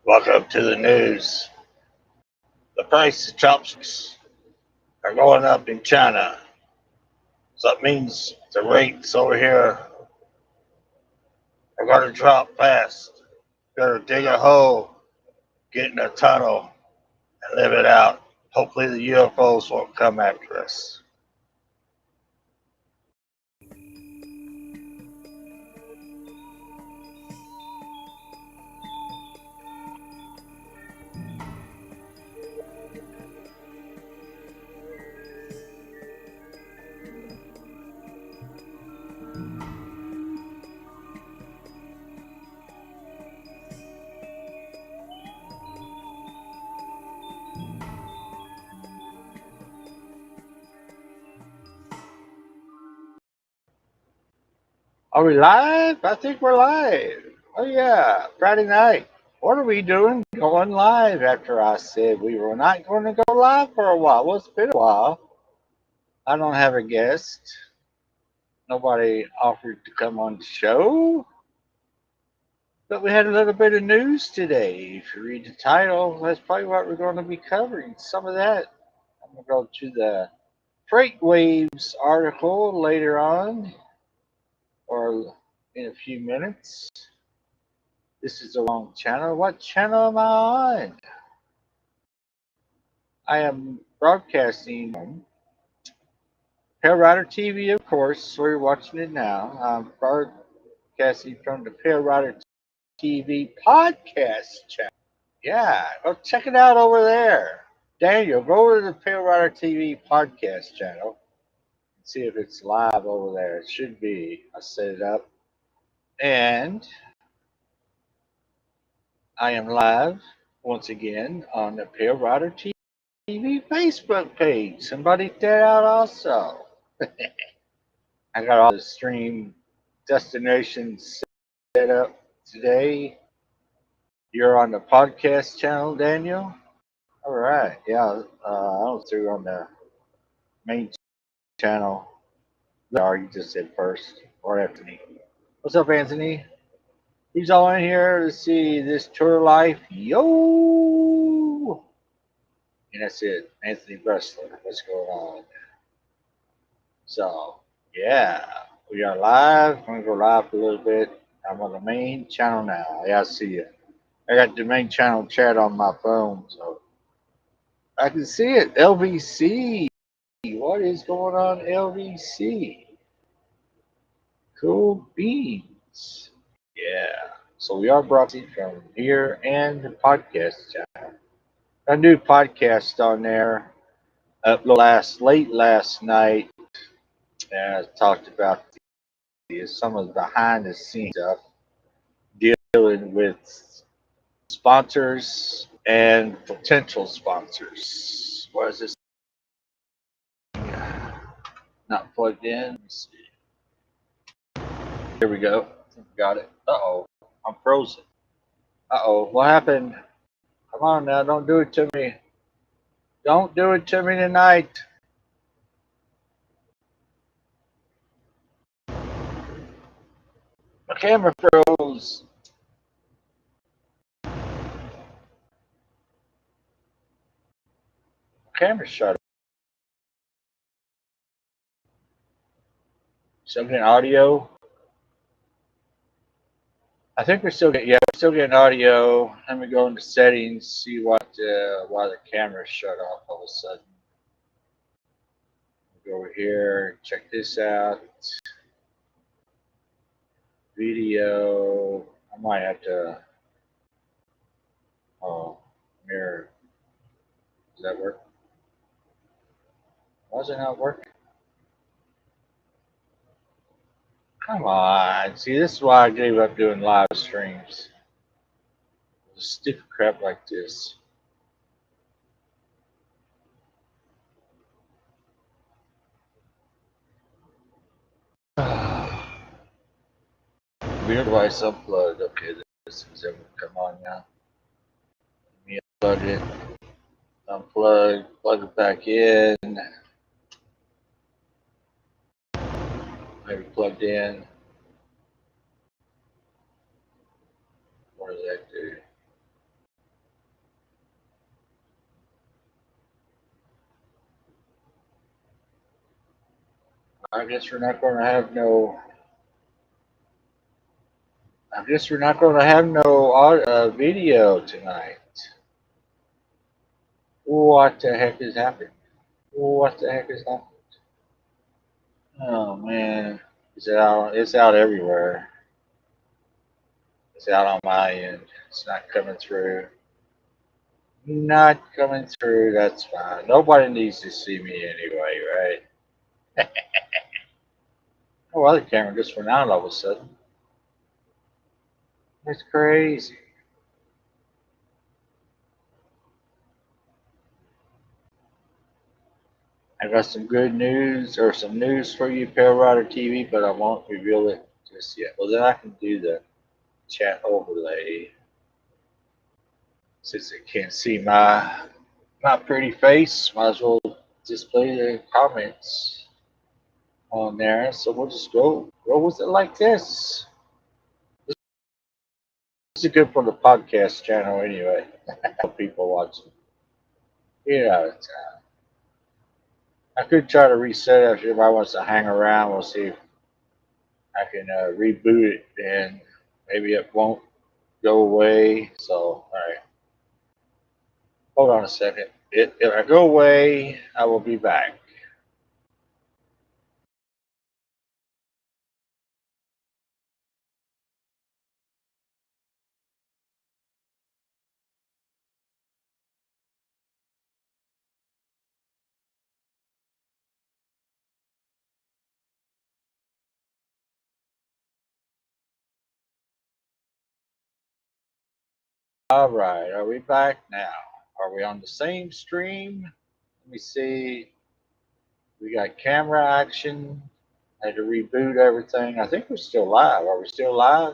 Welcome to the news. The price of chopsticks are going up in China. So that means the rates over here are going to drop fast. Better dig a hole, get in a tunnel, and live it out. Hopefully the UFOs won't come after us. Are we live? I think we're live. Oh yeah, Friday night. What are we doing? Going live after I said we were not going to go live for a while. Well, it's been a while. I don't have a guest. Nobody offered to come on the show. But we had a little bit of news today. If you read the title, that's probably what we're going to be covering. Some of that. I'm going to go to the Freight Waves article later on, or in a few minutes. This is the wrong channel. What channel am I on? I am broadcasting on PaleriderTV, of course, so you're watching it now. I'm broadcasting from the PaleriderTV podcast channel. Yeah, go check it out over there. Daniel, go over to the PaleriderTV podcast channel and see if it's live over there. It should be. I set it up. And I am live once again on the PaleriderTV Facebook page. Somebody check that out also. I got all the stream destinations set up today. You're on the podcast channel, Daniel? All right. Yeah, I was through on the main channel. Or you just said first, or Anthony. What's up, Anthony? Who's all in here to see this tour life? Yo! And that's it. Anthony Bressler. What's going on? So, yeah, we are live. I'm going to go live for a little bit. I'm on the main channel now. Yeah, I see you. I got the main channel chat on my phone, so I can see it. LVC. What is going on, LVC? Cool beans. Yeah. So we are broadcasting from here and the podcast channel. A new podcast on there. Upload late last night. I talked about some of the behind the scenes stuff dealing with sponsors and potential sponsors. What is this? Not plugged in. Let me see. Here we go. Got it. Uh-oh. I'm frozen. Uh-oh. What happened? Come on now. Don't do it to me. Don't do it to me tonight. My camera froze. My camera shut off. Still getting audio? I think we're still getting audio. Let me go into settings, see why the camera shut off all of a sudden. Go over here, check this out. Video. I might have to. Oh, mirror. Does that work? Why is it not working? Come on. See, this is why I gave up doing live streams. Stupid crap like this. Mirror device unplugged. Okay, this is able to come on now. Let me unplug it. Unplug, plug it back in. Maybe plugged in. What does that do? I guess we're not going to have no. I guess we're not going to have no video tonight. What the heck is happening? What the heck is happening? Oh man, it's out. It's out everywhere. It's out on my end. It's not coming through. Not coming through. That's fine. Nobody needs to see me anyway, right? Oh, well, the camera just went out all of a sudden. That's crazy. I got some good news or some news for you, PaleriderTV, but I won't reveal it just yet. Well, then I can do the chat overlay since it can't see my pretty face. Might as well display the comments on there. So we'll just go with it like this. This is good for the podcast channel anyway. People watching. Yeah, I could try to reset it if everybody wants to hang around. We'll see if I can reboot it and maybe it won't go away. So, all right. Hold on a second. If I go away, I will be back. All right. Are we back now? Are we on the same stream? Let me see. We got camera action. I had to reboot everything. I think we're still live. Are we still live?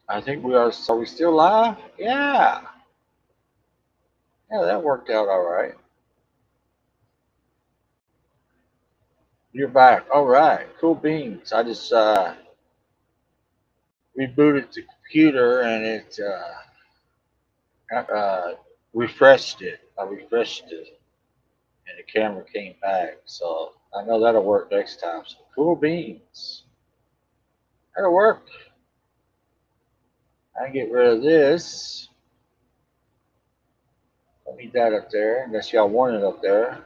I think we are. Are we still live? Yeah. Yeah, that worked out all right. You're back. All right. Cool beans. I just rebooted the computer and it refreshed it. I refreshed it and the camera came back. So I know that'll work next time. So cool beans. That'll work. I can get rid of this. Don't need that up there unless y'all want it up there.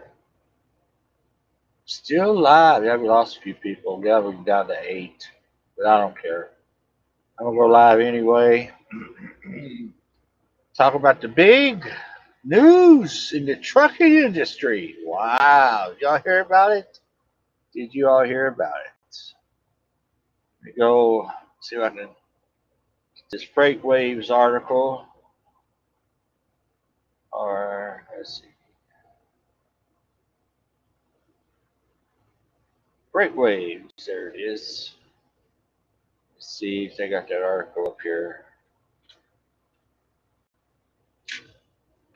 Still live. Yeah, we lost a few people. Yeah, we're down to 8. But I don't care. I'm going to go live anyway. Talk about the big news in the trucking industry. Wow. Did y'all hear about it? Did you all hear about it? Let me go see if I can get this Freight Waves article. Or, let's see. Freight Waves. There it is. Let's see if they got that article up here.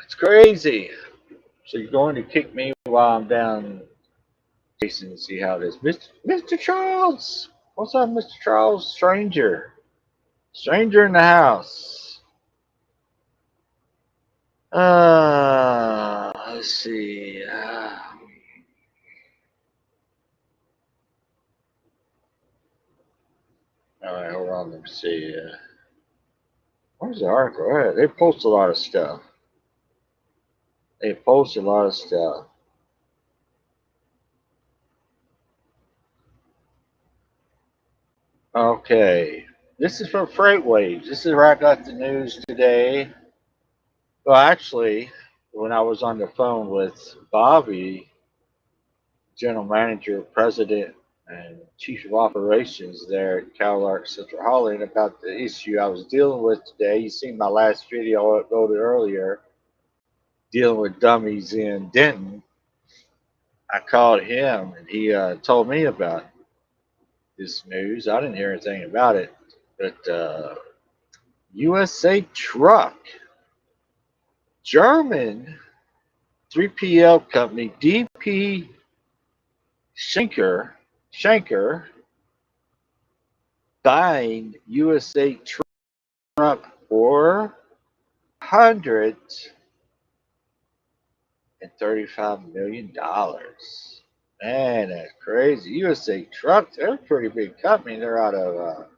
It's crazy. So you're going to kick me while I'm down Jason to see how it is. Mr. Charles! What's up, Mr. Charles? Stranger. Stranger in the house. Let's see. All right, hold on. Let me see. Where's the article? They post a lot of stuff. They post a lot of stuff. Okay. This is from Freight Waves. This is where I got the news today. Well, actually, when I was on the phone with Bobby, general manager, president, and chief of operations there at CalArc Central Holland about the issue I was dealing with today. You seen my last video I uploaded earlier, dealing with dummies in Denton. I called him and he told me about this news. I didn't hear anything about it, but USA Truck, German 3PL company DP Schenker buying USA Truck for million. Man, that's crazy. USA Truck, they're a pretty big company. They're out of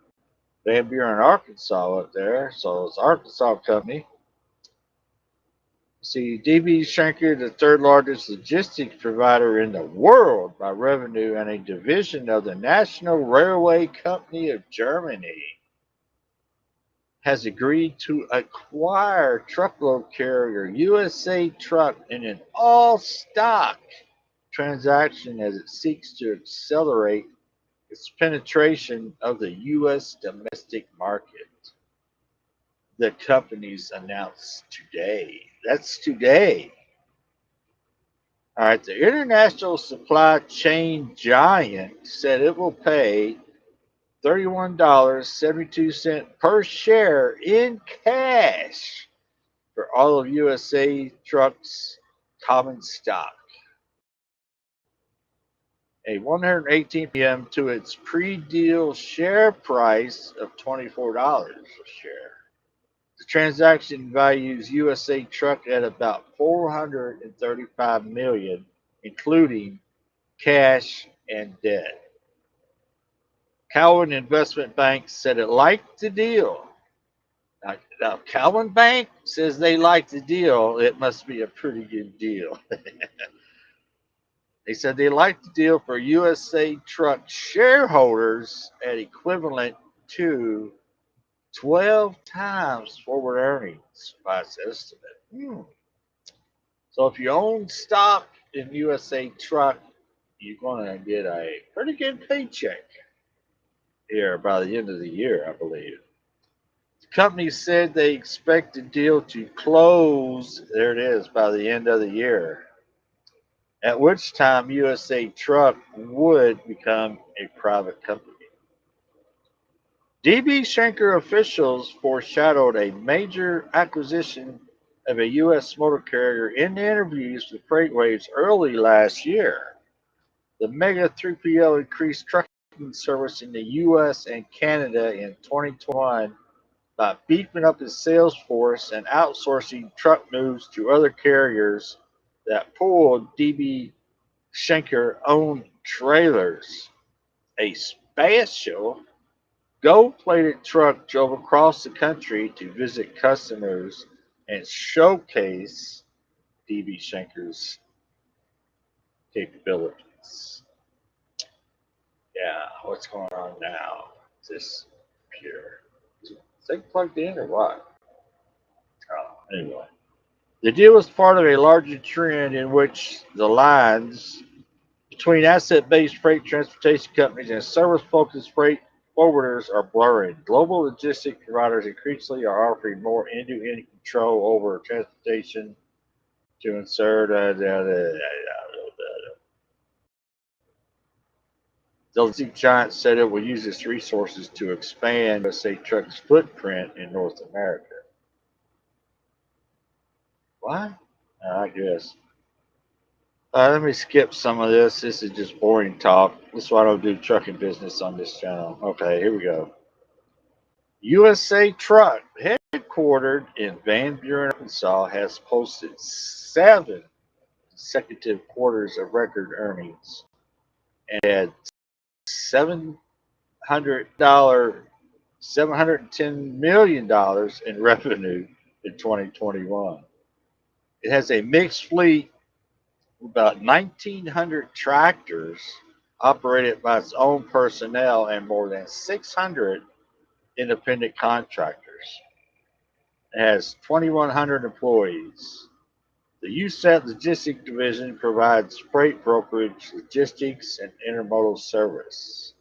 Van Buren, Arkansas up there. So it's an Arkansas company. See, DB Schenker, the third largest logistics provider in the world by revenue and a division of the National Railway Company of Germany, has agreed to acquire truckload carrier USA Truck in an all-stock transaction as it seeks to accelerate its penetration of the U.S. domestic market. The companies announced today. That's today. All right, the international supply chain giant said it will pay $31.72 per share in cash for all of USA Truck's common stock, a 118 p.m. to its pre-deal share price of $24 a share. The transaction values USA Truck at about $435 million, including cash and debt. Cowen Investment Bank said it liked the deal. Now Cowen Bank says they like the deal. It must be a pretty good deal. They said they like the deal for USA Truck shareholders at equivalent to 12 times forward earnings by its estimate. So if you own stock in USA Truck, you're going to get a pretty good paycheck here by the end of the year, I believe. The company said they expect the deal to close, there it is, by the end of the year, at which time USA Truck would become a private company. DB Schenker officials foreshadowed a major acquisition of a U.S. motor carrier in interviews with FreightWaves early last year. The mega 3PL increased trucking service in the U.S. and Canada in 2021 by beefing up its sales force and outsourcing truck moves to other carriers that pulled DB Schenker owned trailers. A special gold-plated truck drove across the country to visit customers and showcase DB Schenker's capabilities. Yeah, what's going on now? Is this computer? Is it plugged in or what? Anyway. The deal was part of a larger trend in which the lines between asset-based freight transportation companies and service-focused freight forwarders are blurring. Global logistics providers increasingly are offering more end-to-end control over transportation to insert. The logistics giant said it will use its resources to expand USA Truck's footprint in North America. What? I guess. Let me skip some of this. This is just boring talk. This is why I don't do trucking business on this channel. Okay, here we go. USA Truck, headquartered in Van Buren, Arkansas, has posted 7 consecutive quarters of record earnings and had $710 million in revenue in 2021. It has a mixed fleet, about 1,900 tractors operated by its own personnel and more than 600 independent contractors. It has 2,100 employees. The USAT Logistics Division provides freight brokerage, logistics, and intermodal service.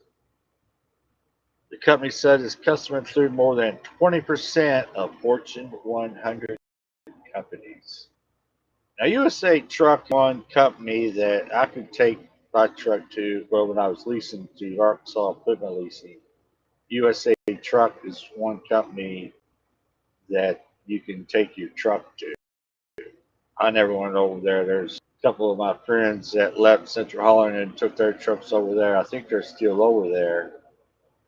The company said its customers include more than 20% of Fortune 100 companies. Now, USA Truck, one company that I could take my truck to, well, when I was leasing to Arkansas Equipment Leasing, USA Truck is one company that you can take your truck to. I never went over there. There's a couple of my friends that left Central Holland and took their trucks over there. I think they're still over there.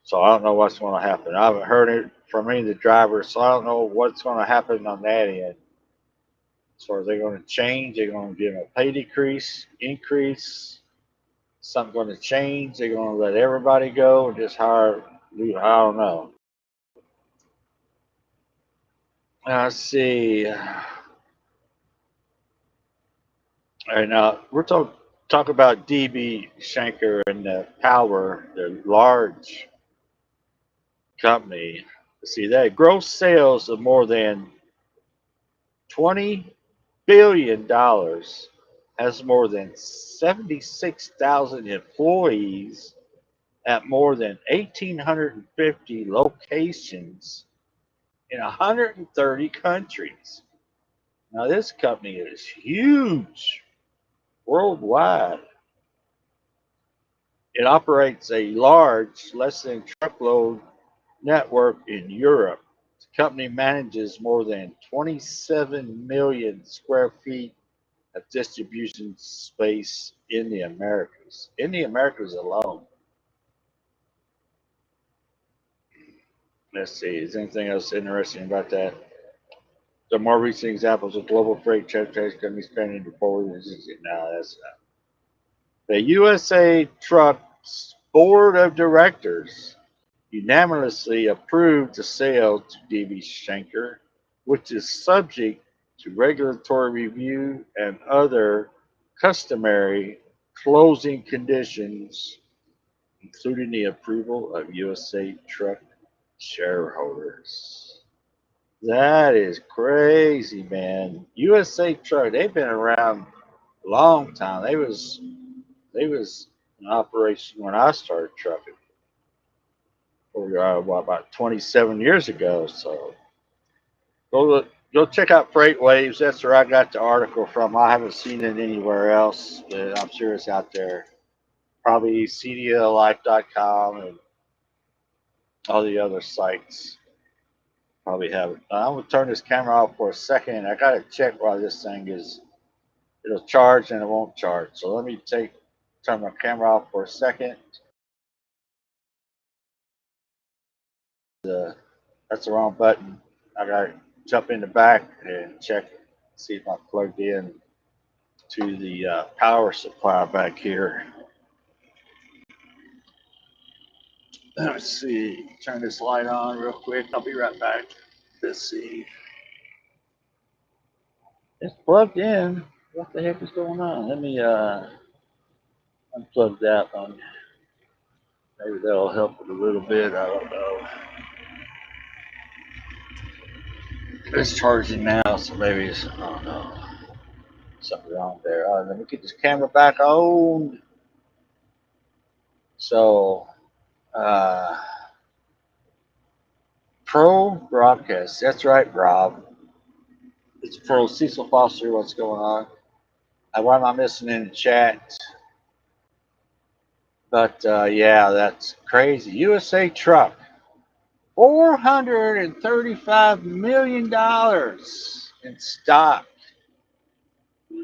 So I don't know what's going to happen. I haven't heard it from any of the drivers, so I don't know what's going to happen on that end. As far as they're going to change, they're going to give them a pay decrease, increase. Something going to change. They're going to let everybody go or just hire. I don't know. Let's see. All right, now we're talk about DB Schenker and the Power, the large company. See that gross sales of more than $20 billion, has more than 76,000 employees at more than 1,850 locations in 130 countries. Now, this company is huge worldwide. It operates a large, less than truckload network in Europe. The company manages more than 27 million square feet of distribution space in the Americas. In the Americas alone. Let's see, is anything else interesting about that? The more recent examples of global freight transportation companies spending forward. No, that's not. The USA Truck's board of directors unanimously approved the sale to DB Schenker, which is subject to regulatory review and other customary closing conditions, including the approval of USA Truck shareholders. That is crazy, man. USA Truck, they've been around a long time. They was in operation when I started trucking. About 27 years ago. So go check out Freight Waves. That's where I got the article from. I haven't seen it anywhere else, but I'm sure it's out there. Probably cdlife.com and all the other sites probably have it. I'm gonna turn this camera off for a second. I gotta check why this thing is. It'll charge and it won't charge. So let me turn my camera off for a second. That's the wrong button. I gotta jump in the back and check, see if I'm plugged in to the power supply back here. Let's see, turn this light on real quick. I'll be right back. Let's see. It's plugged in. What the heck is going on? Let me unplug that one. Maybe that'll help it a little bit. I don't know. It's charging now, so maybe it's, I don't know, something wrong there. All right, let me get this camera back on. So, Pro Broadcast. That's right, Rob. It's Pro Cecil Foster. What's going on? Why am I missing in the chat? But yeah, that's crazy. USA Truck, $435 million in stock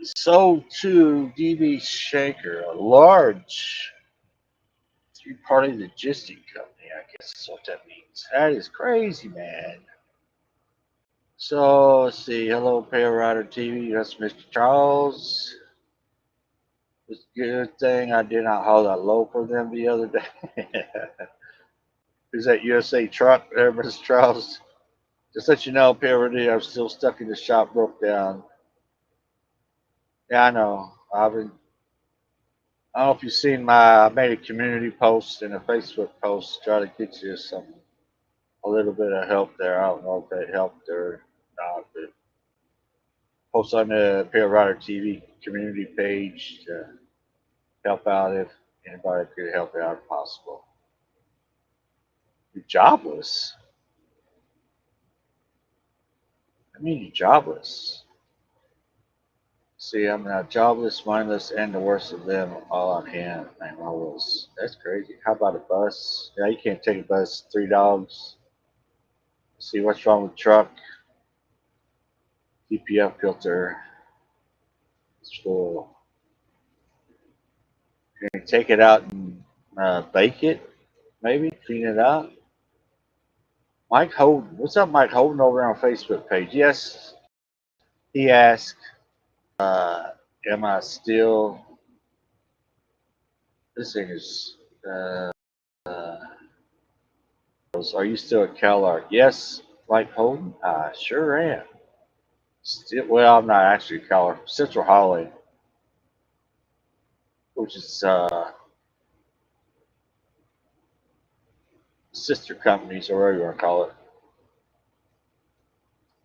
sold to DB Schenker, a large three-party logistic company. I guess is what that means. That is crazy, man. So let's see. Hello, PaleriderTV. That's Mr. Charles. It's a good thing I did not haul that low for them the other day. Is that USA Truck there, Mr. Charles? Just let you know, PLRD, I'm still stuck in the shop, broke down. Yeah, I know. I don't know if you've seen I made a community post and a Facebook post to try to get you a little bit of help there. I don't know if that helped or not, but post on the PaleriderTV community page to help out if anybody could help out if possible. You're jobless. I mean, you're jobless. See, I'm not jobless, mindless, and the worst of them all on hand. Man, that's crazy. How about a bus? Yeah, you can't take a bus. $3. See what's wrong with truck? DPF filter. It's full. Can you take it out and bake it? Maybe clean it out. Mike Holden. What's up, Mike Holden, over on Facebook page? Yes. He asked, "Am I still?" This thing is. Are you still at CalArts? Yes, Mike Holden. I sure am. Still, well, I'm not actually at CalArts. Central Holly, which is sister companies or whatever you want to call it.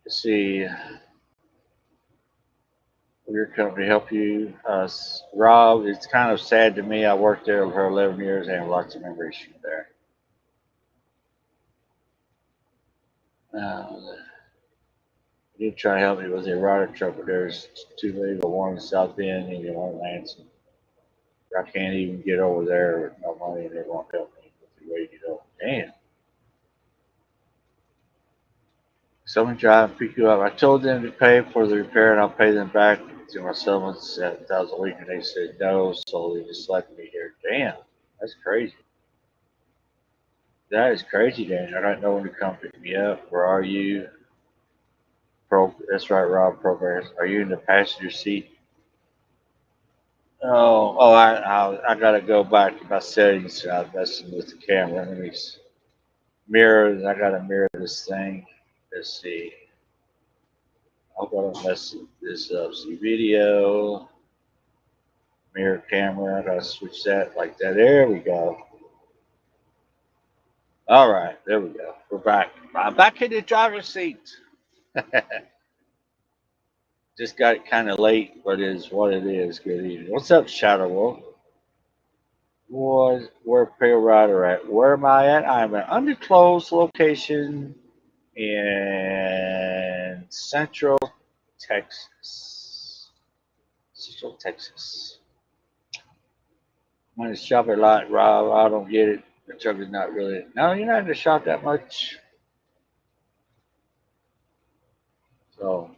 Let's see, will your company help you? Rob, it's kind of sad to me. I worked there for 11 years and have lots of memories from there. You try to help me with the erotic truck, but there's two legal, one in South Bend and one in Lansing. I can't even get over there with no money and they won't help me with the way to go. Damn. Someone drive and pick you up. I told them to pay for the repair and I'll pay them back to my settlements at 1,000 a week and they said no, so they just left me here. Damn. That's crazy. That is crazy, Dan. I don't know when to come pick me up. Where are you? That's right, Rob. Programs. Are you in the passenger seat? I gotta go back to my settings. I'm messing with the camera. Let me mirror. I gotta mirror this thing. Let's see. I hope I don't mess this up. See video, mirror camera. I gotta switch that like that. There we go. All right, there we go. We're back. I'm back in the driver's seat. Just got it kind of late, but it is what it is. Good evening. What's up, Shadow Wolf? Where Pale Rider at? Where am I at? I'm at undisclosed location in Central Texas. Central Texas. I'm in the shop a lot, Rob. I don't get it. The truck is not really. No, you're not in the shop that much. So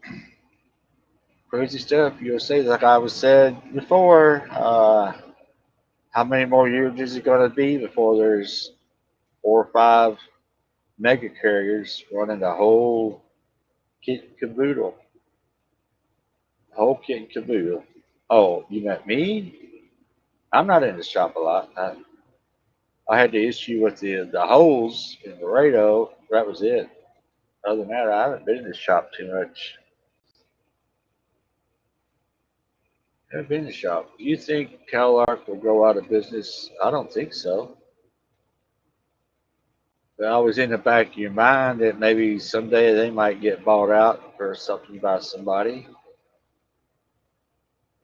crazy stuff. You'll say, like I was said before. How many more years is it going to be before there's 4 or 5 mega carriers running the whole kit and caboodle? Whole kit and caboodle. Oh, you met me? I'm not in the shop a lot. I had the issue with the holes in the radio. That was it. Other than that, I haven't been in the shop too much. Haven't been in the shop. Do you think CalArc will go out of business? I don't think so. But always in the back of your mind that maybe someday they might get bought out or something by somebody.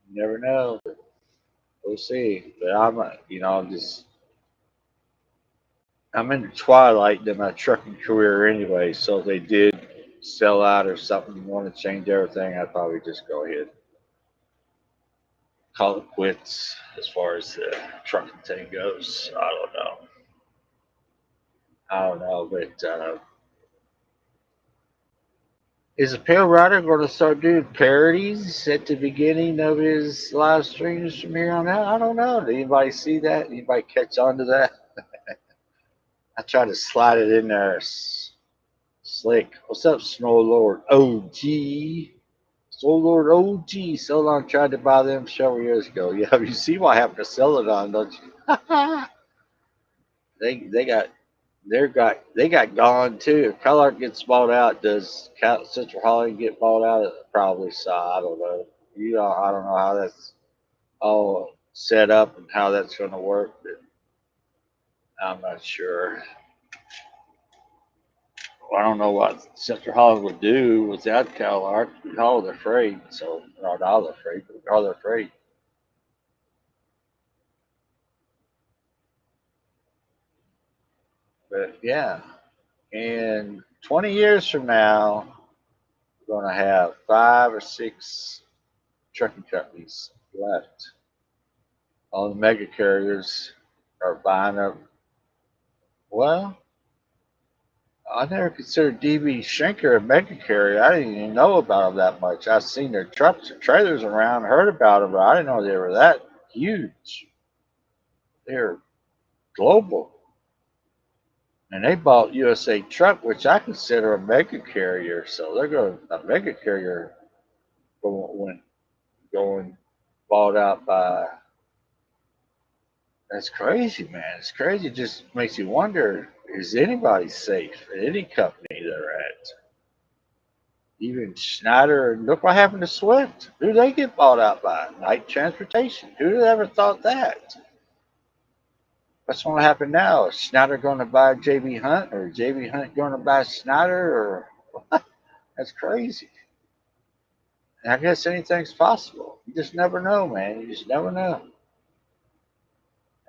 You never know. We'll see. But I'm in the twilight of my trucking career anyway. So if they did sell out or something, want to change everything, I'd probably just go ahead, call it quits as far as the trucking thing goes. I don't know. I don't know, but is a pale rider going to start doing parodies at the beginning of his live streams from here on out? I don't know. Did anybody see that? Anybody catch on to that? I tried to slide it in there. Slick. What's up, Snow Lord OG? Snow Lord OG. Celadon tried to buy them several years ago. Yeah, you see what happened to Celadon, don't you? they got they got gone too. If CalArc gets bought out, does Central Holly get bought out? Probably so. I don't know. I don't know how that's all set up and how that's going to work. But I'm not sure. I don't know what Central Holly would do without CalArc. All they're afraid. So not all they're afraid, but all they're afraid. But yeah, and 20 years from now, we're going to have 5 or 6 trucking companies left. All the mega carriers are buying up. Well, I never considered DB Schenker a mega carrier. I didn't even know about them that much. I've seen their trucks and trailers around, heard about them, but I didn't know they were that huge. They're global. And they bought USA Truck, which I consider a mega carrier. So they're going a mega carrier. going bought out by. That's crazy, man. It's crazy. It just makes you wonder: is anybody safe at any company they're at? Even Schneider, and look what happened to Swift. Who did they get bought out by? Knight Transportation. Who'd have ever thought that? What's going to happen now? Is Schneider going to buy JB Hunt, or JB Hunt going to buy Schneider? Or that's crazy. And I guess anything's possible. You just never know, man. You just never know.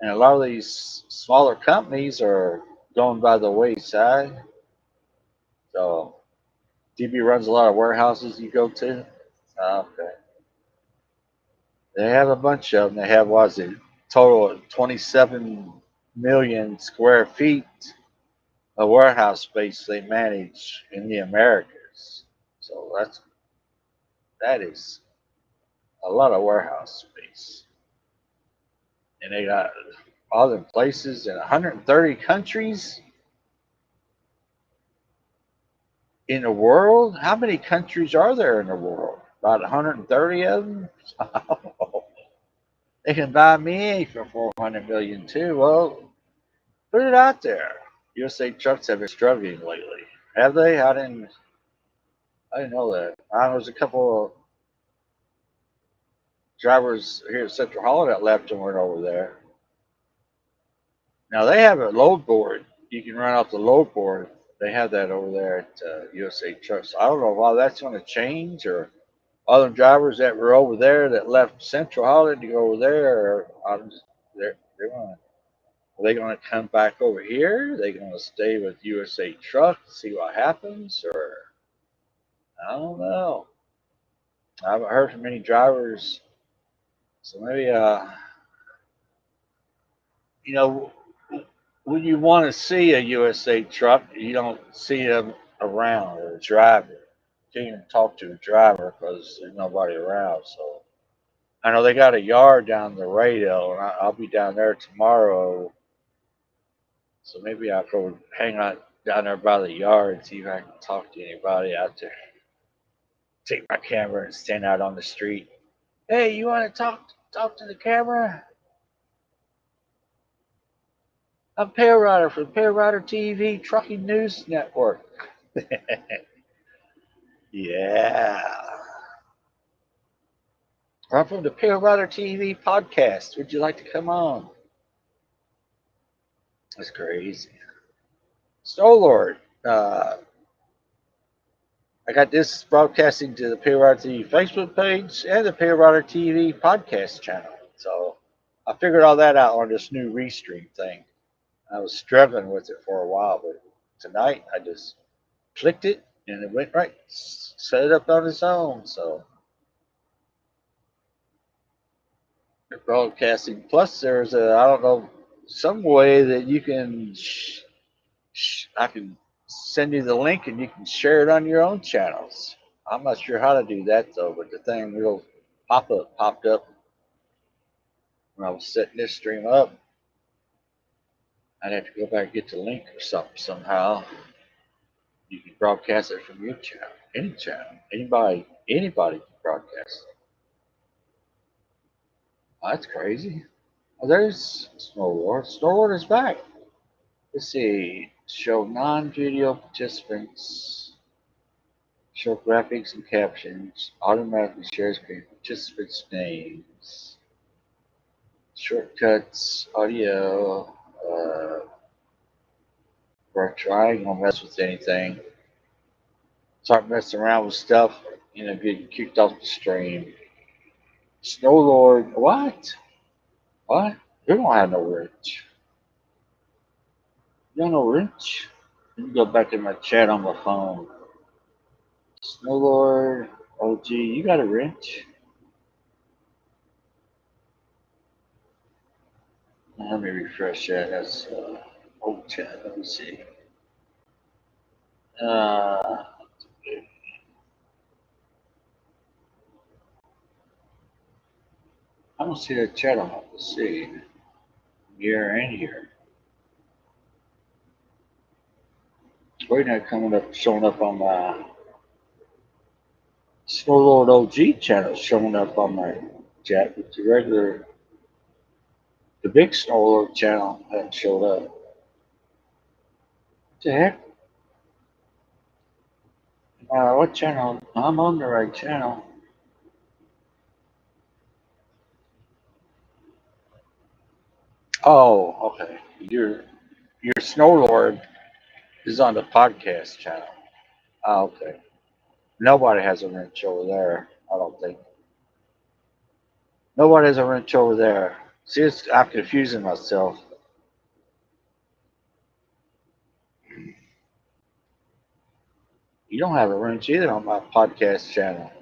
And a lot of these smaller companies are going by the wayside. So DB runs a lot of warehouses you go to. Okay. They have a bunch of them. They have, what is it, total of 27 million square feet of warehouse space they manage in the Americas. So that is a lot of warehouse space. And they got other places in 130 countries in the world. How many countries are there in the world? About 130 of them? They can buy me for 400 million too. Well, put it out there. USA trucks have been struggling lately. Have they? I didn't know that. There's a couple of drivers here at Central Holland that left and went over there. Now they have a load board. You can run off the load board. They have that over there at USA Trucks. I don't know why that's going to change, or other drivers that were over there that left Central Holland to go over there. Or they're going. Are they going to come back over here? Are they going to stay with USA Trucks, see what happens, or I don't know. I haven't heard from any drivers, so maybe you know, when you want to see a USA truck, you don't see them around or driving. You can't even talk to a driver because there's nobody around. So I know they got a yard down the radio, and I'll be down there tomorrow. So maybe I'll go hang out down there by the yard and see if I can talk to anybody out there. Take my camera and stand out on the street. Hey, you want to talk to the camera? I'm PaleriderTV from PaleriderTV Trucking News Network. Yeah. I'm from the PaleriderTV podcast. Would you like to come on? That's crazy. Snow Lord. I got this broadcasting to the PaleriderTV Facebook page and the PaleriderTV podcast channel. So I figured all that out on this new restream thing. I was struggling with it for a while, but tonight I just clicked it and it went right, set it up on its own. So broadcasting. Plus, there's I don't know, some way that you can, I can send you the link and you can share it on your own channels. I'm not sure how to do that though, but the thing will popped up when I was setting this stream up. I'd have to go back and get the link or something somehow. You can broadcast it from your channel, any channel, anybody can broadcast. Oh, that's crazy. Oh, there's Snowboard. Snowboard is back. Let's see. Show non-video participants. Show graphics and captions. Automatically share screen participants' names. Shortcuts. Audio. We're trying. Don't mess with anything. Start messing around with stuff. Getting kicked off the stream. Snowlord. What? What? You don't have no wrench. You don't know wrench? Let me go back in my chat on my phone. Snowlord. OG, you got a wrench? Let me refresh that. That's old chat. Let me see. Uh, I don't see that chat on. Let's see. Here and here. Wait, not coming up, showing up on my Snowlord OG channel showing up on my chat, but the big Snowlord channel hadn't showed up. What the heck? What channel? I'm on the right channel. Oh, okay. Your Snowlord is on the podcast channel. Oh, okay. Nobody has a wrench over there. I don't think. Nobody has a wrench over there. See, I'm confusing myself. You don't have a wrench either on my podcast channel.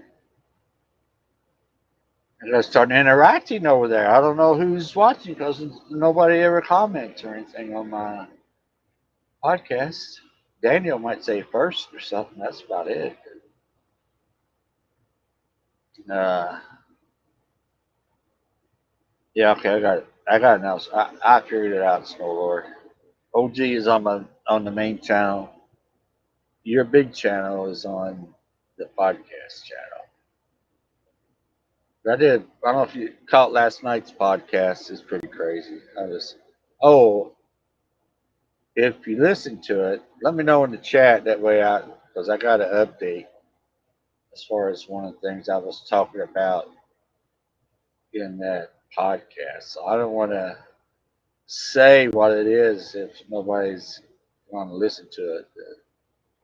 And they're starting interacting over there. I don't know who's watching because nobody ever comments or anything on my podcast. Daniel might say first or something. That's about it. Uh, yeah, okay, I got it. I got it now. So I figured it out, Snowlord. OG is on the main channel. Your big channel is on the podcast channel. I did. I don't know if you caught last night's podcast. It's pretty crazy. Oh, if you listen to it, let me know in the chat. That way, because I got an update as far as one of the things I was talking about in that podcast. So I don't want to say what it is if nobody's going to listen to it.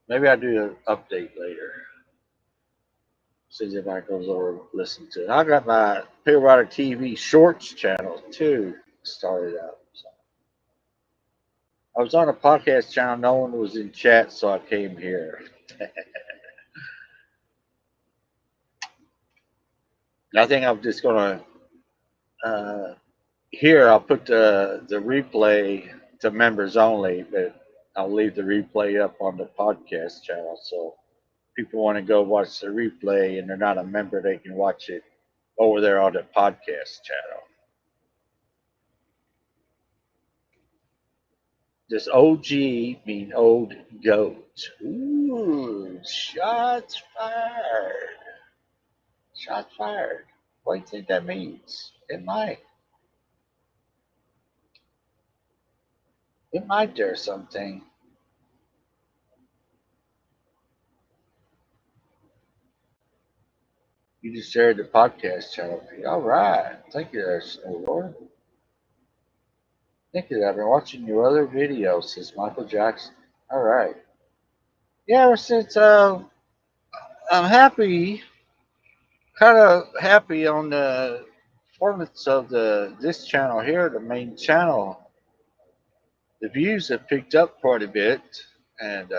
Maybe I'll do an update later. See if anybody goes over and listen to it. I got my PaleriderTV Shorts channel too started up. So I was on a podcast channel. No one was in chat, so I came here. I think I'm just gonna here. I'll put the replay to members only, but I'll leave the replay up on the podcast channel. So people want to go watch the replay and they're not a member, they can watch it over there on the podcast channel. Does OG mean old goat? Ooh, shots fired. Shots fired. What do you think that means? It might do something. You just shared the podcast channel. All right. Thank you there, Snowlord. Thank you. I've been watching your other videos since Michael Jackson. All right. Yeah, ever since I'm happy, kind of happy on the performance of this channel here, the main channel. The views have picked up quite a bit, and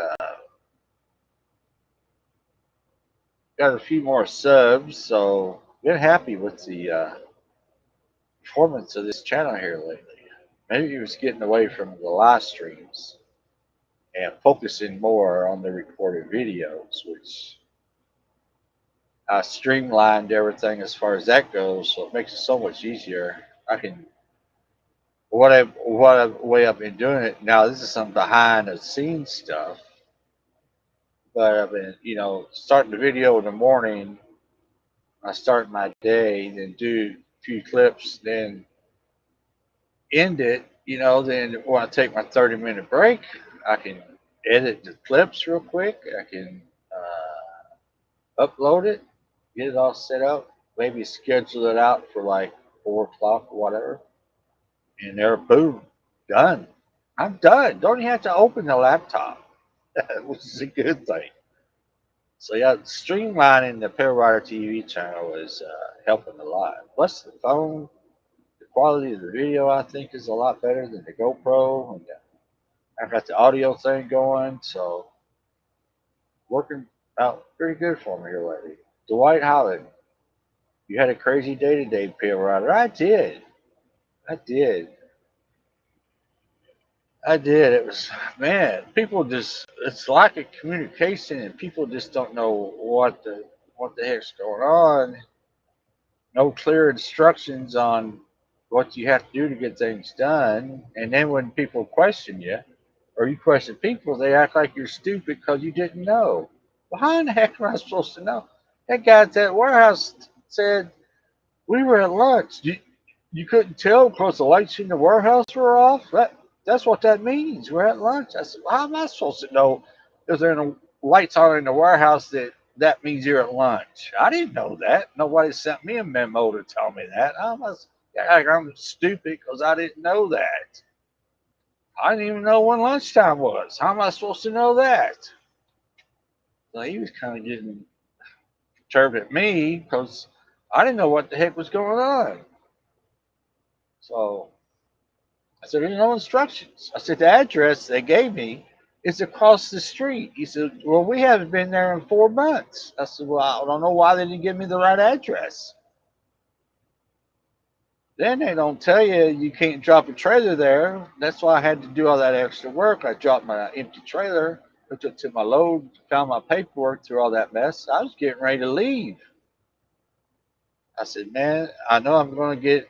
got a few more subs. So been happy with the performance of this channel here lately. Maybe he was getting away from the live streams and focusing more on the recorded videos, which I streamlined everything as far as that goes, so it makes it so much easier. I can way I've been doing it now. This is some behind the scenes stuff, but I've been starting the video in the morning. I start my day, then do a few clips, then end it. Then when I take my 30-minute break, I can edit the clips real quick. I can upload it, get it all set up, maybe schedule it out for like 4 o'clock or whatever, and there, boom, done. I'm done. Don't even have to open the laptop, which is a good thing. So yeah, streamlining the PaleriderTV channel is helping a lot. Plus the phone, the quality of the video I think is a lot better than the GoPro, and I've got the audio thing going, so working out pretty good for me here lately. Dwight Holland, you had a crazy day today, Palerider. I did. I did. I did. It was, man, people just, it's lack of communication and people just don't know what the heck's going on. No clear instructions on what you have to do to get things done. And then when people question you or you question people, they act like you're stupid because you didn't know. Well, how in the heck am I supposed to know? That guy at that warehouse said we were at lunch. You couldn't tell because the lights in the warehouse were off. That's what that means. We're at lunch. I said, well, how am I supposed to know if there are no lights on in the warehouse that means you're at lunch? I didn't know that. Nobody sent me a memo to tell me that. I'm stupid because I didn't know that. I didn't even know when lunchtime was. How am I supposed to know that? So he was kind of getting perturbed at me because I didn't know what the heck was going on. So I said, there's no instructions. I said, the address they gave me is across the street. He said, well, we haven't been there in 4 months. I said, well, I don't know why they didn't give me the right address. Then they don't tell you you can't drop a trailer there. That's why I had to do all that extra work. I dropped my empty trailer, hooked it to my load, found my paperwork through all that mess. I was getting ready to leave. I said, man, I know I'm going to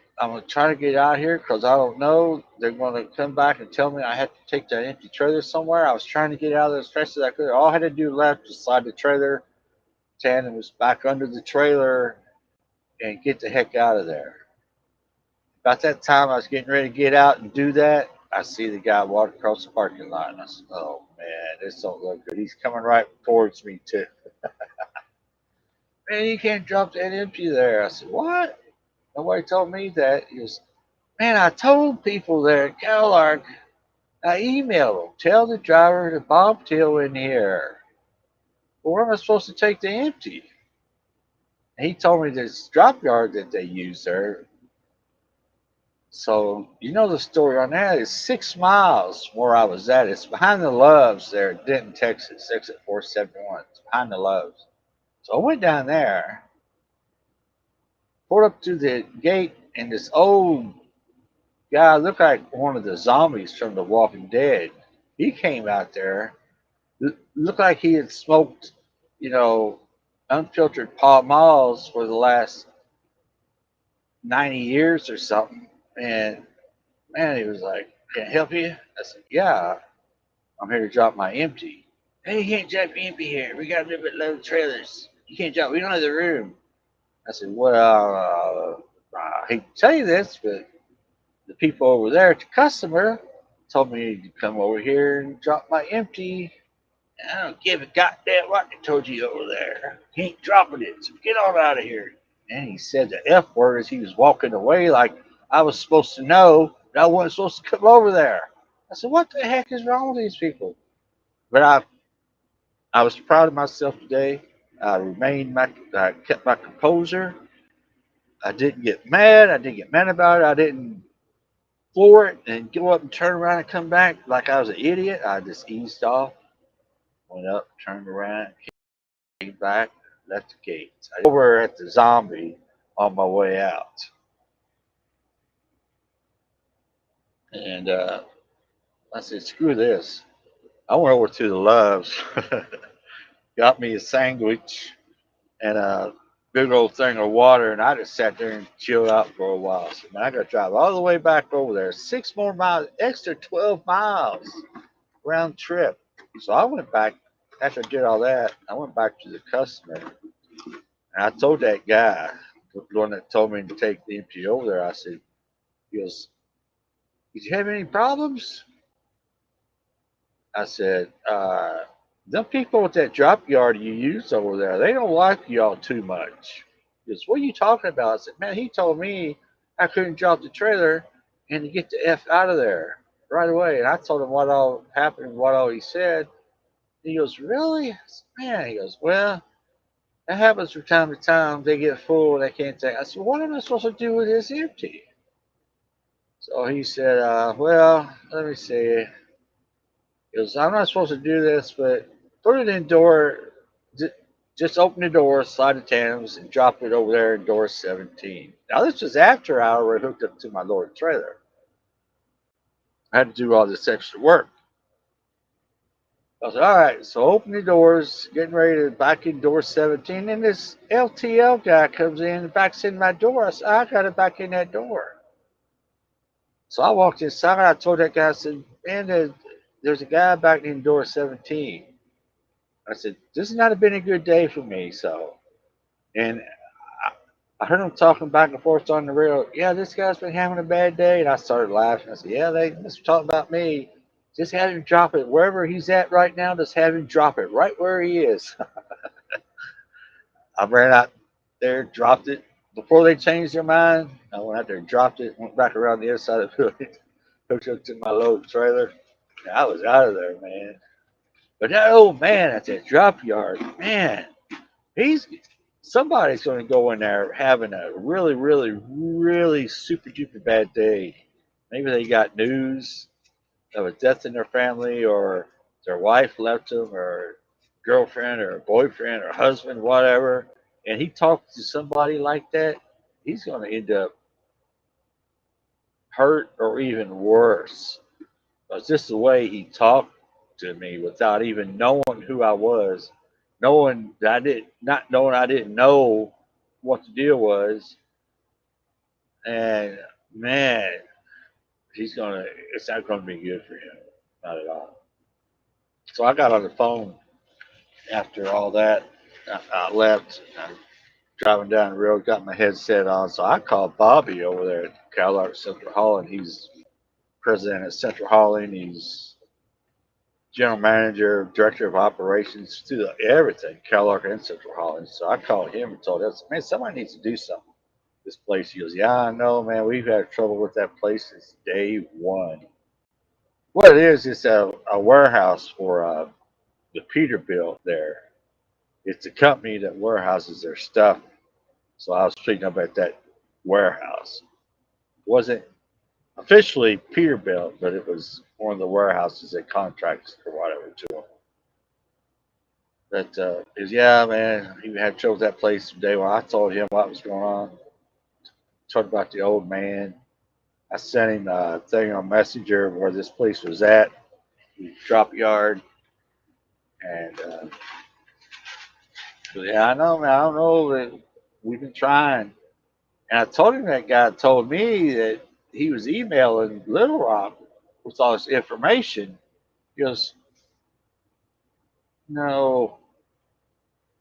try to get out of here because I don't know. They're going to come back and tell me I have to take that empty trailer somewhere. I was trying to get out of there as fast as I could. All I had to do left was slide the trailer, tandem was back under the trailer, and get the heck out of there. About that time I was getting ready to get out and do that, I see the guy walk across the parking lot. And I said, oh, man, this don't look good. He's coming right towards me, too. Man, you can't drop that empty there. I said, what? Nobody told me that. He goes, man, I told people there at Calark, I emailed them, tell the driver to bobtail in here. Well, where am I supposed to take the empty? And he told me this drop yard that they use there. So, you know the story on that is 6 miles from where I was at. It's behind the Loves there in Denton, Texas, exit 471. It's behind the Loves. So I went down there, pulled up to the gate, and this old guy looked like one of the zombies from The Walking Dead. He came out there, looked like he had smoked, you know, unfiltered Pall Malls for the last 90 years or something. And man, he was like, can I help you? I said, yeah, I'm here to drop my empty. Hey, you can't drop your empty here. We got a little bit low trailers. You can't drop, we don't have the room. I said, well, I hate to tell you this, but the people over there at the customer told me to come over here and drop my empty. I don't give a goddamn what they told you over there. He ain't dropping it, so get on out of here. And he said the F word as he was walking away, like I was supposed to know that I wasn't supposed to come over there. I said, what the heck is wrong with these people? But I was proud of myself today. I kept my composure. I didn't get mad. I didn't get mad about it. I didn't floor it and go up and turn around and come back like I was an idiot. I just eased off, went up, turned around, came back, left the gates. I over at the zombie on my way out. And I said, screw this. I went over to the Loves, got me a sandwich and a big old thing of water, and I just sat there and chilled out for a while. So man, I got to drive all the way back over there. 6 more miles, extra 12 miles round trip. So I went back, after I did all that, I went back to the customer, and I told that guy, the one that told me to take the empty over there, I said, he goes, did you have any problems? I said, them people with that drop yard you use over there, they don't like y'all too much. He goes, what are you talking about? I said, man, he told me I couldn't drop the trailer and to get the F out of there right away. And I told him what all happened, what all he said. He goes, really? I said, man, he goes, well, that happens from time to time. They get full and they can't take. I said, what am I supposed to do with this empty? So he said, well, let me see. He goes, I'm not supposed to do this, but put it in door. Just open the door, slide the tandems, and drop it over there in door 17. Now, this was after I already hooked up to my lower trailer. I had to do all this extra work. I was all right, so open the doors, getting ready to back in door 17, and this LTL guy comes in and backs in my door. I said, I got to back in that door. So I walked inside. I told that guy, I said, man, there's a guy back in door 17. I said, this has not been a good day for me. So And I heard them talking back and forth on the rail. Yeah, this guy's been having a bad day. And I started laughing. I said, yeah, they must be talking about me. Just have him drop it wherever he's at right now. Just have him drop it right where he is. I ran out there, dropped it. Before they changed their mind, I went out there, dropped it, went back around the other side of the building, hooked up to my load trailer. And I was out of there, man. But that old man at that drop yard, man, he's somebody's going to go in there having a really, really, really super duper bad day. Maybe they got news of a death in their family, or their wife left them, or girlfriend, or boyfriend, or husband, whatever. And he talks to somebody like that, he's going to end up hurt or even worse. It's just the way he talked to me without even knowing who I was, knowing that I did not knowing I didn't know what the deal was. And man, it's not gonna be good for him, not at all. So I got on the phone after all that. I left. I driving down the road, got my headset on. So I called Bobby over there at Cal Central Hauling. He's president at Central Hauling. He's general manager, director of operations, to everything, Kellogg and Central Holland. So I called him and told him, man, somebody needs to do something. This place. He goes, yeah, I know, man. We've had trouble with that place since day one. What it is, it's a warehouse for the Peterbilt there. It's a company that warehouses their stuff. So I was picking up at that warehouse. It wasn't officially Peterbilt, but it was one of the warehouses that contracts or whatever to them. But is yeah, man, he had trouble with that place today. When I told him what was going on, talked about the old man. I sent him a thing on Messenger where this place was at, the drop yard, and yeah, I know, man. I don't know that we've been trying, and I told him that guy told me that he was emailing Little Rock with all this information. He goes, no,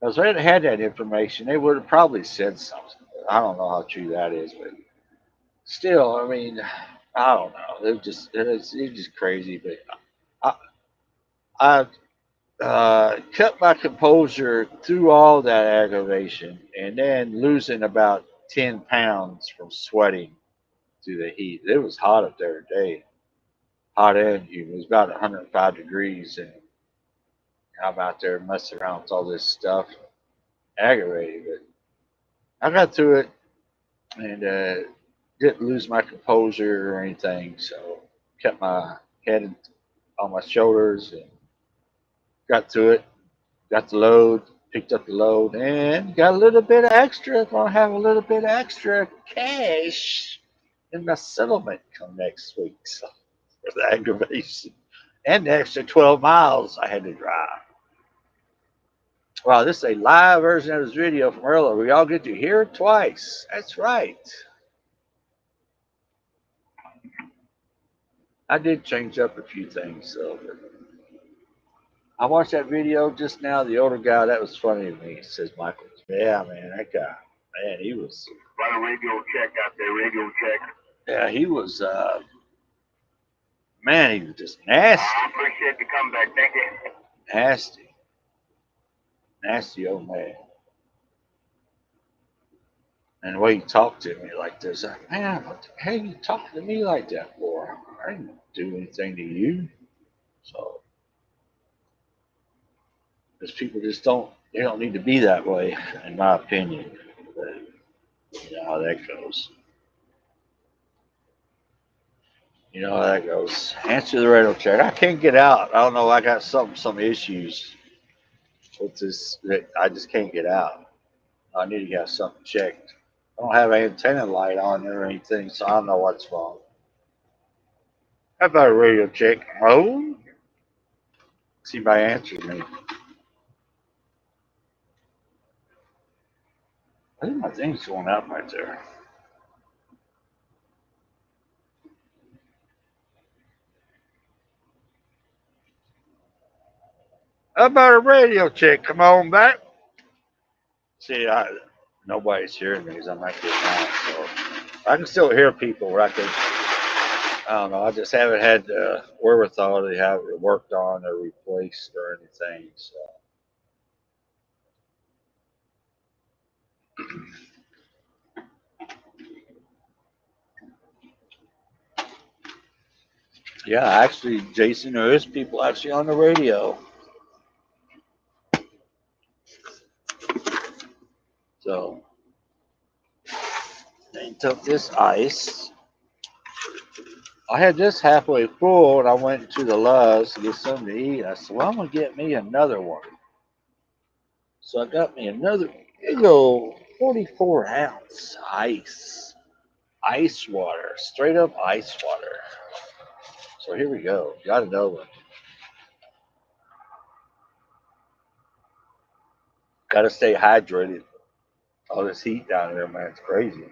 because if they had that information, they would have probably said something. I don't know how true that is, but still, I mean, I don't know. It was just crazy. But I kept my composure through all that aggravation, and then losing about 10 pounds from sweating through the heat. It was hot up there today, hot and humid. It was about 105 degrees, and I'm out there messing around with all this stuff, aggravated. But I got through it, and didn't lose my composure or anything. So kept my head on my shoulders and got through it. Got the load, picked up the load, and got a little bit of extra. Gonna have a little bit of extra cash in my settlement come next week. So for the aggravation and the extra 12 miles I had to drive. Wow, this is a live version of this video from earlier. We all get to hear it twice. That's right. I did change up a few things, so I watched that video just now. The older guy, that was funny to me, says Michael. Yeah, man, that guy, man, he was. Got a radio check out there, radio check. Yeah, he was. Man, he was just nasty, I appreciate the comeback. Thank you. nasty, nasty old man. And the way he talked to me like this, like, man, what the hell you talking to me like that for? I didn't do anything to you. So, because people just they don't need to be that way, in my opinion. But you know how that goes. You know how that goes. Answer the radio check. I can't get out. I don't know. I got some issues with this that I just can't get out. I need to get something checked. I don't have an antenna light on or anything, so I don't know what's wrong. How about a radio check? Oh, see if I answer me. I think my thing's going out right there. How about a radio check? Come on back. See, Nobody's hearing me because I'm not getting out. So I can still hear people. Where I don't know. I just haven't had the wherewithal to have it worked on or replaced or anything. So yeah, actually, Jason, there is people actually on the radio. So they took this ice. I had this halfway full, and I went to the Love's to get something to eat. I said, "Well, I'm gonna get me another one." So I got me another big old 44-ounce ice water, straight up ice water. So here we go. Got another one. Got to stay hydrated. All this heat down there, man, it's crazy.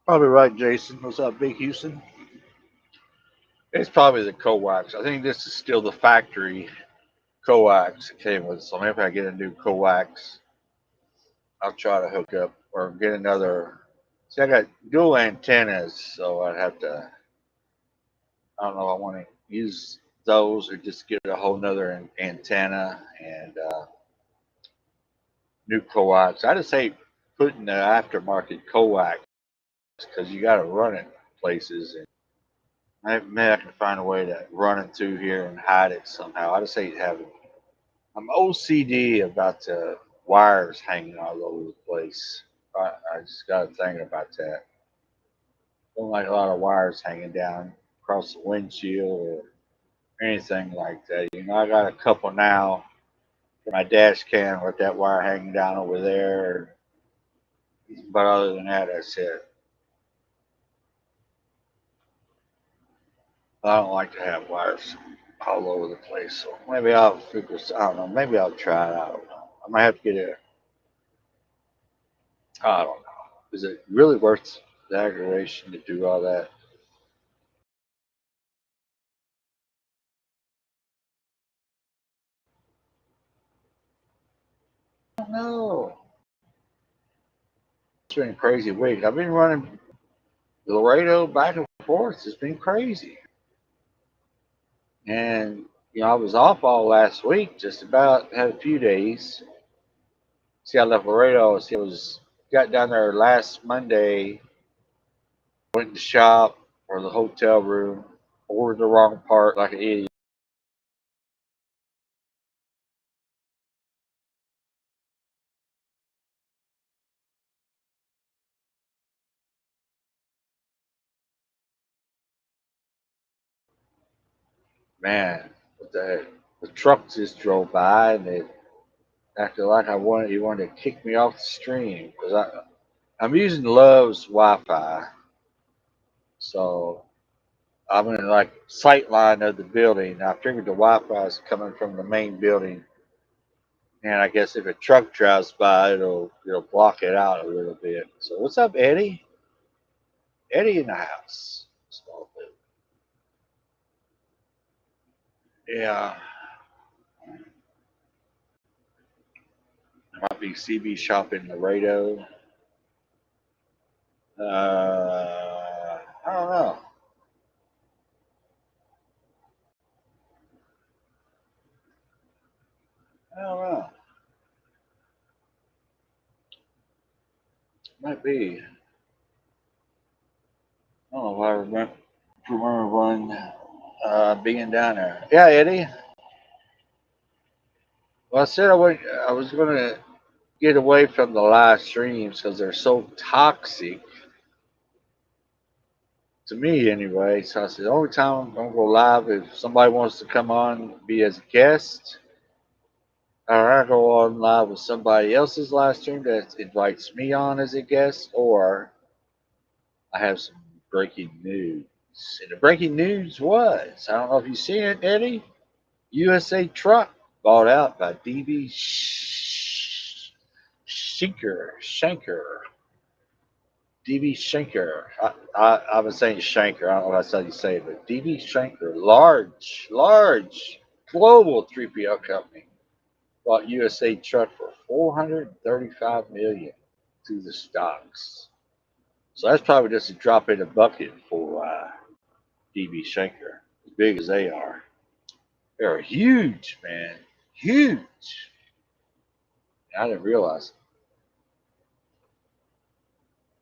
Probably right, Jason. What's up, Big Houston? It's probably the coax. I think this is still the factory coax it came with. So maybe if I get a new coax, I'll try to hook up or get another. See, I got dual antennas, so I'd have to. I don't know. I want to use those or just get a whole nother antenna and new coax. I just hate putting the aftermarket coax because you got to run it places, and maybe I can find a way to run it through here and hide it somehow. I just hate having. I'm OCD about the wires hanging all over the place. I just got to think about that. Don't like a lot of wires hanging down across the windshield or anything like that. You know, I got a couple now for my dash cam with that wire hanging down over there. But other than that, that's it. I don't like to have wires all over the place. So maybe I'll figure. I don't know. Maybe I'll try it. I don't know. I might have to get a. I don't know. Is it really worth the aggravation to do all that? I don't know. It's been a crazy week. I've been running Laredo back and forth. It's been crazy. And, I was off all last week, just about had a few days. See, I left Laredo. See, I was got down there last Monday, went to the shop or the hotel room, ordered the wrong part like an idiot. Man, what the heck? The truck just drove by and it acted like he wanted to kick me off the stream because I'm using Love's Wi-Fi, so I'm in like sight line of the building. I figured the Wi-Fi is coming from the main building, and I guess if a truck drives by, it'll block it out a little bit. So what's up, Eddie? Eddie in the house. Small bit. Yeah, might be CB shopping Laredo. I don't know. I don't know. Might be. I don't know if I remember one being down there. Yeah, Eddie. Well, I said I was going to get away from the live streams because they're so toxic to me anyway. So I said the only time I'm going to go live if somebody wants to come on be as a guest, or I go on live with somebody else's live stream that invites me on as a guest, or I have some breaking news. And the breaking news was, I don't know if you see it, Eddie. USA Truck bought out by DB Shanker. DB Shanker. I've been saying Shanker. I don't know if that's how you say it, but DB Shanker, large global 3PL company. bought USA Truck for 435 million through the stocks. So that's probably just a drop in the bucket for DB Schenker, as big as they are. They're huge, man. Huge. I didn't realize it.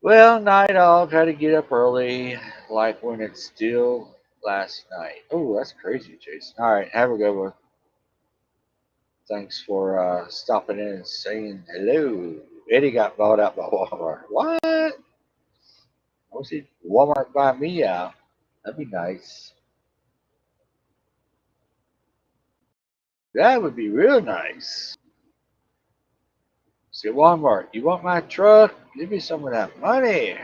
Well, night owl, got to get up early, like when it's still last night. Oh, that's crazy, Jason. All right, have a good one. Thanks for stopping in and saying hello. Eddie got bought out by Walmart. What? I wish Walmart buy me out. That'd be nice. That would be real nice. Say, Walmart, you want my truck? Give me some of that money.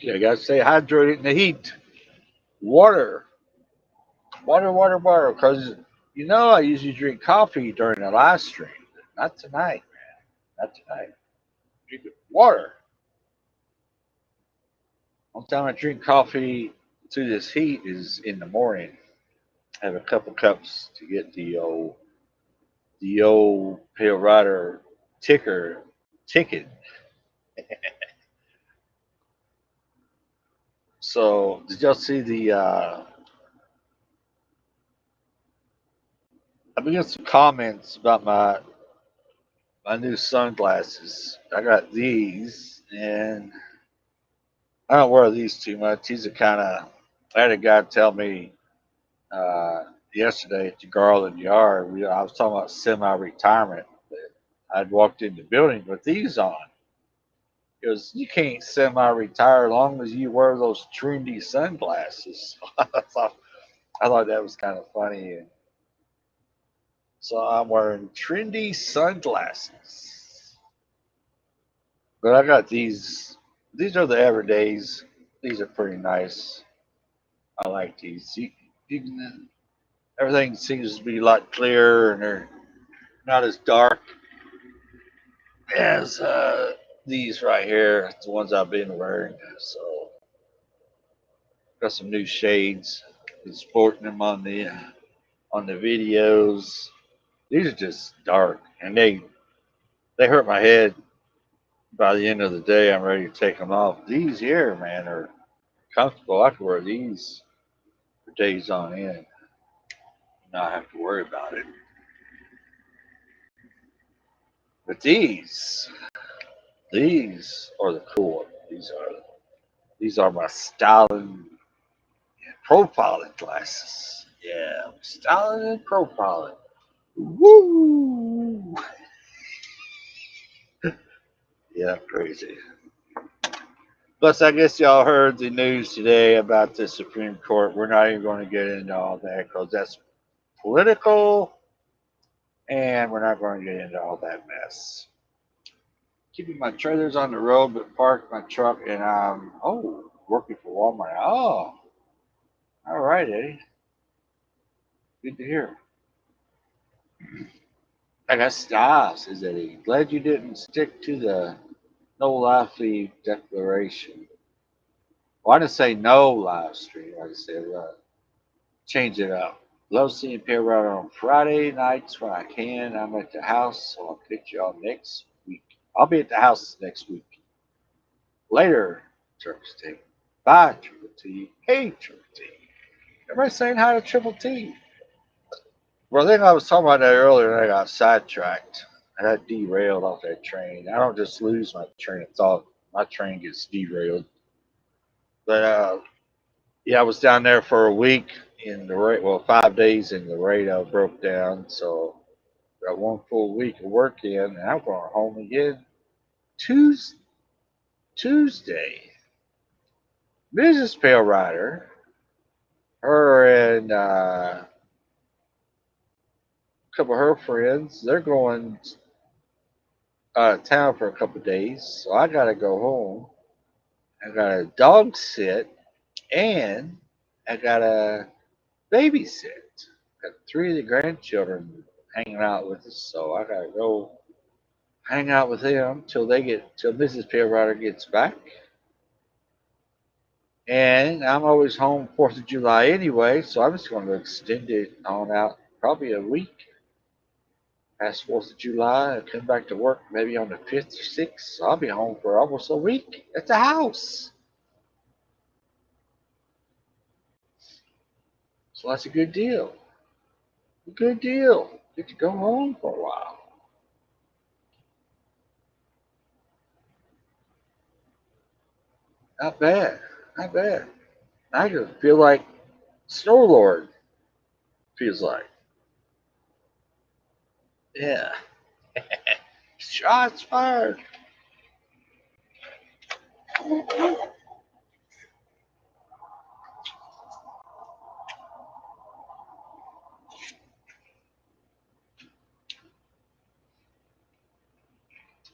Yeah, I gotta stay hydrated in the heat. Water, water. Because I usually drink coffee during the live stream. Not tonight, man. Not tonight. Drink water. Only time I drink coffee through this heat is in the morning. I have a couple cups to get the old Pale Rider ticket. So did y'all see the? I've been getting some comments about my new sunglasses. I got these, and I don't wear these too much. These are kind of. I had a guy tell me yesterday at the Garland Yard. I was talking about semi-retirement. I'd walked in the building with these on. Because you can't semi-retire as long as you wear those trendy sunglasses. I thought that was kind of funny. And so I'm wearing trendy sunglasses. But I got these. These are the everydays. These are pretty nice. I like these. Everything seems to be a lot clearer and they're not as dark as these right here, the ones I've been wearing. So got some new shades. Been sporting them on the videos. These are just dark, and they hurt my head. By the end of the day, I'm ready to take them off. These here, man, are comfortable. I can wear these for days on end, not have to worry about it. But these are the cool ones. These are my styling and profiling glasses. Yeah, styling and profiling. Woo! Yeah, crazy. Plus, I guess y'all heard the news today about the Supreme Court. We're not even going to get into all that because that's political, and we're not going to get into all that mess. Keeping my trailers on the road, but parked my truck, and I'm working for Walmart. Oh, all right, Eddie. Good to hear. I got style, says Eddie. Glad you didn't stick to the no live feed declaration. Well, I didn't say no live stream. I just said change it up. Love seeing Pear Rider on Friday nights when I can. I'm at the house, so I'll catch y'all next week. I'll be at the house next week. Later, Triple T. Bye, Triple T. Hey, Triple T. Everybody saying hi to Triple T. Well, I think I was talking about that earlier and I got sidetracked. I got derailed off that train. I don't just lose my train of thought. My train gets derailed. But yeah, I was down there for a week in the 5 days in Laredo broke down. So got one full week of work in, and I'm going home again Tuesday. Mrs. Pale Rider, her and a couple of her friends, they're going out of town for a couple of days. So I got to go home. I got to dog sit, and I got to babysit. Got three of the grandchildren hanging out with us, so I got to go hang out with them till Mrs. Pale Rider gets back. And I'm always home 4th of July anyway, so I'm just going to extend it on out probably a week past 4th of July and come back to work maybe on the 5th or 6th. So I'll be home for almost a week at the house. So that's a good deal. A good deal. Get to go home for a while. Not bad. Not bad. I just feel like Snow Lord feels like. Yeah. Shots fired.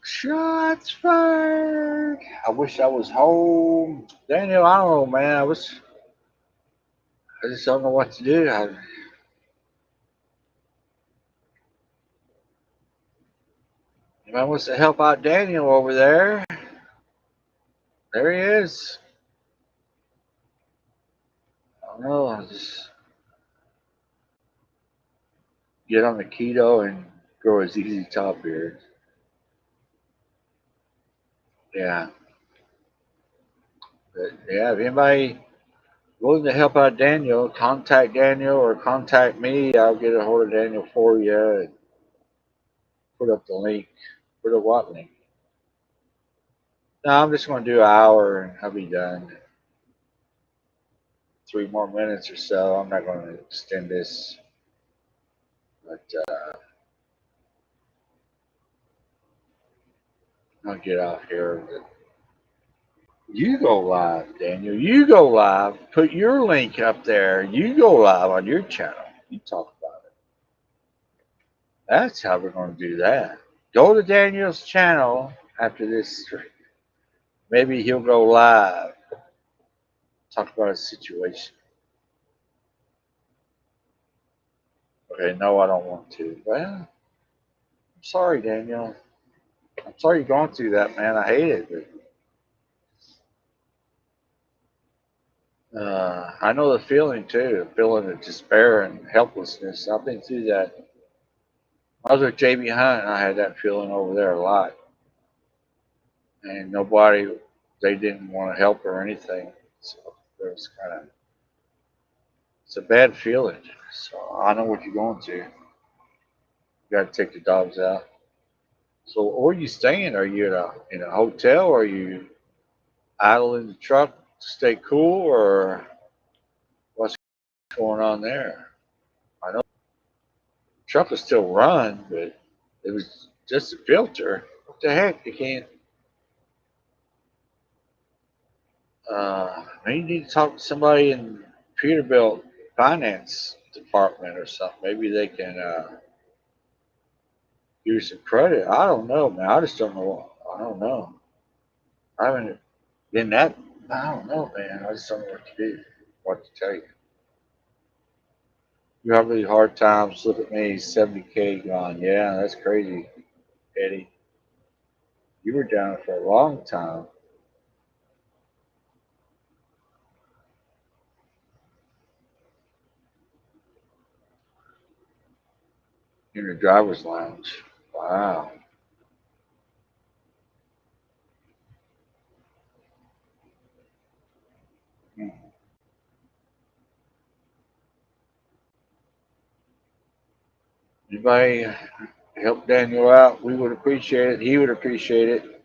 Shots fired. I wish I was home. Daniel, I don't know, man. I just don't know what to do. Anybody wants to help out Daniel over there? There he is. I don't know. I just get on the keto and grow a ZZ Top beard. Yeah. But yeah, if anybody willing to help out Daniel, contact Daniel or contact me. I'll get a hold of Daniel for you and put up the link. Put up what link? No, I'm just going to do an hour and I'll be done. 3 more minutes or so. I'm not going to extend this, but I'll get off here. You go live, Daniel. You go live. Put your link up there. You go live on your channel. You talk about it. That's how we're going to do that. Go to Daniel's channel after this. Maybe he'll go live. Talk about a situation. Okay, no, I don't want to. Well, I'm sorry, Daniel. I'm sorry you're going through that, man. I hate it. But I know the feeling too, the feeling of despair and helplessness. I've been through that. I was with JB Hunt, and I had that feeling over there a lot. And nobody, they didn't want to help or anything. So it was kind of, it's a bad feeling. So I know what you're going through. You got to take the dogs out. So where are you staying? Are you in a hotel? Or are you idle in the truck to stay cool? Or what's going on there? I know the truck will still run, but it was just a filter. What the heck? You can't. Maybe you need to talk to somebody in Peterbilt finance department or something. Maybe they can give you some credit. I don't know, man. I just don't know. I don't know. I haven't been that. I don't know, man. I just don't know what to do. What to tell you. You have really hard times. Look at me, 70K gone. Yeah, that's crazy, Eddie. You were down for a long time in the driver's lounge. Wow. Anybody help Daniel out? We would appreciate it. He would appreciate it.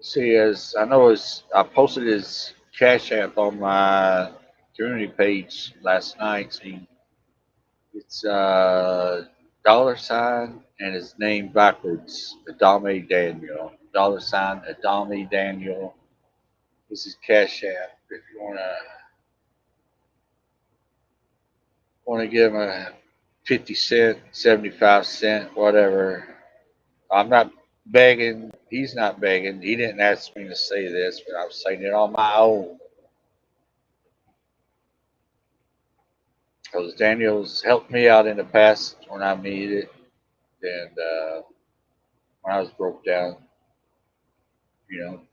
See, as I know, I posted his Cash App on my community page last night. See, it's dollar sign and his name backwards, Adame Daniel. Dollar sign Adame Daniel. This is Cash App. If you wanna give him a 50 cent, 75 cent, whatever. I'm not begging. He's not begging. He didn't ask me to say this, but I was saying it on my own. because Daniel's helped me out in the past when I needed it, and when I was broke down,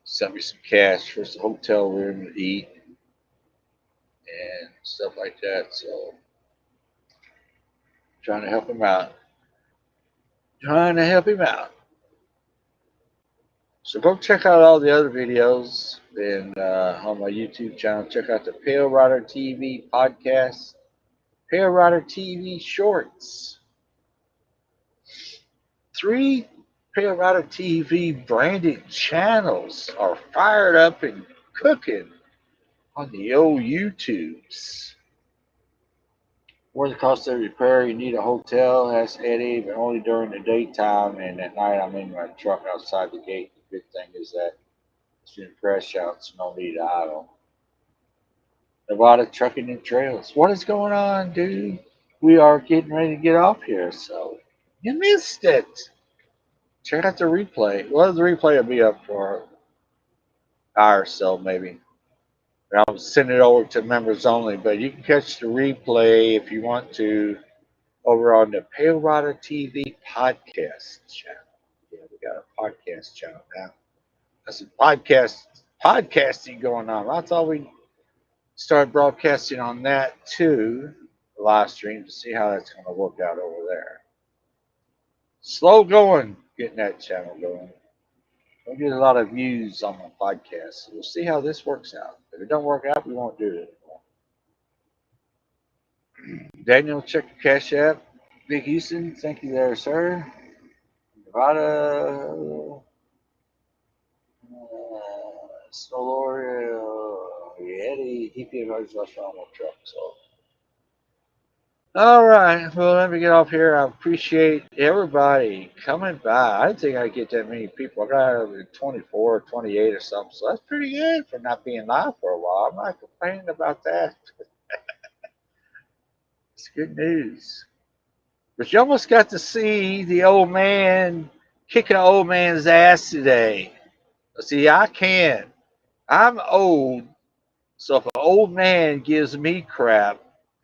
sent me some cash for some hotel room to eat and stuff like that. So trying to help him out, trying to help him out. So go check out all the other videos and on my YouTube channel. Check out the Pale Rider TV podcast, Pale Rider TV shorts. 3 Pale Rider TV branded channels are fired up and cooking on the old YouTubes. Where's the cost of repair? You need a hotel. That's Eddie, but only during the daytime. And at night, I'm in my truck outside the gate. The good thing is that it's been fresh out, so no need to idle. Nevada Trucking and Trails. What is going on, dude? We are getting ready to get off here, so you missed it. Check out the replay. Well, the replay will be up for an hour or so, maybe. And I'll send it over to members only, but you can catch the replay if you want to over on the Pale Rider TV podcast channel. Yeah, we got a podcast channel now. That's a podcasting going on. I thought we started broadcasting on that too, live stream, to see how that's going to work out over there. Slow going, getting that channel going. Don't get a lot of views on my podcast. So we'll see how this works out. If it don't work out, we won't do it anymore. Daniel, check your Cash App. Big Houston, thank you there, sir. Nevada, Soloria, Eddie, DPM restaurant with truck. So, all right. Well, let me get off here. I appreciate everybody coming by. I didn't think I'd get that many people. I got 24, 28 or something. So that's pretty good for not being live for a while. I'm not complaining about that. It's good news. But you almost got to see the old man kicking an old man's ass today. See, I can't. I'm old, so if an old man gives me crap,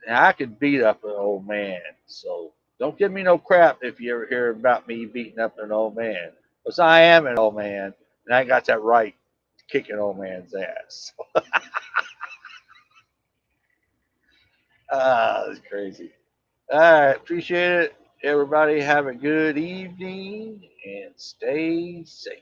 I could beat up an old man. So don't give me no crap if you ever hear about me beating up an old man. Because I am an old man, and I got that right to kick an old man's ass. That's crazy. All right, appreciate it. Everybody have a good evening and stay safe.